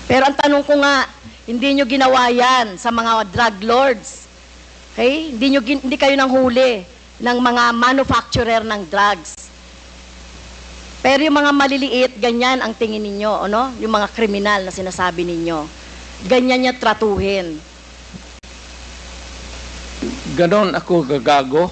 Pero ang tanong ko nga, hindi nyo ginawa yan sa mga drug lords. Okay? Hindi kayo nang huli ng mga manufacturer ng drugs. Pero yung mga maliliit, ganyan ang tingin ninyo, ano? Yung mga kriminal na sinasabi ninyo. Ganyan niya tratuhin. Ganon ako gagago?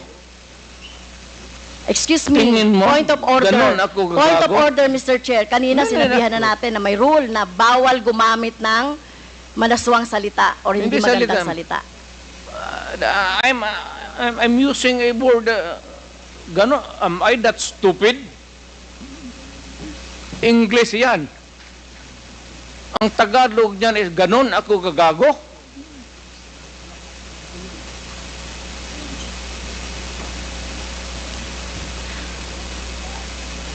Excuse me, Tingin mo, point of order. ganon ako gagago? Point of order, Mr. Chair. Kanina Ganon sinabihan ako. na natin na may rule na bawal gumamit ng manaswang salita or hindi magandang salita. I'm using a word, ganon, am I that stupid? English yan. Ang Tagalog niyan is ganon ako gagago?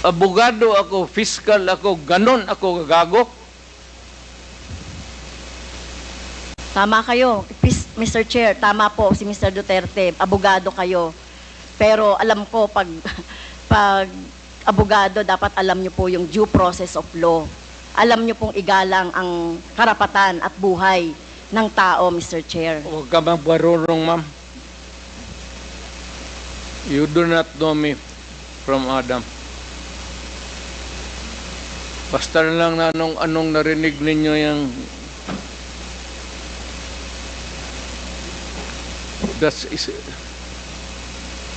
Abogado ako, fiscal ako, ganon ako gagago? Tama kayo, Mr. Chair, tama po si Mr. Duterte, abogado kayo. Pero alam ko, pag abogado, dapat alam nyo po yung due process of law. Alam nyo pong igalang ang karapatan at buhay ng tao, Mr. Chair. Huwag ka magbarurong, ma'am. You do not know me from Adam. Basta na lang na anong narinig ninyo yung that's is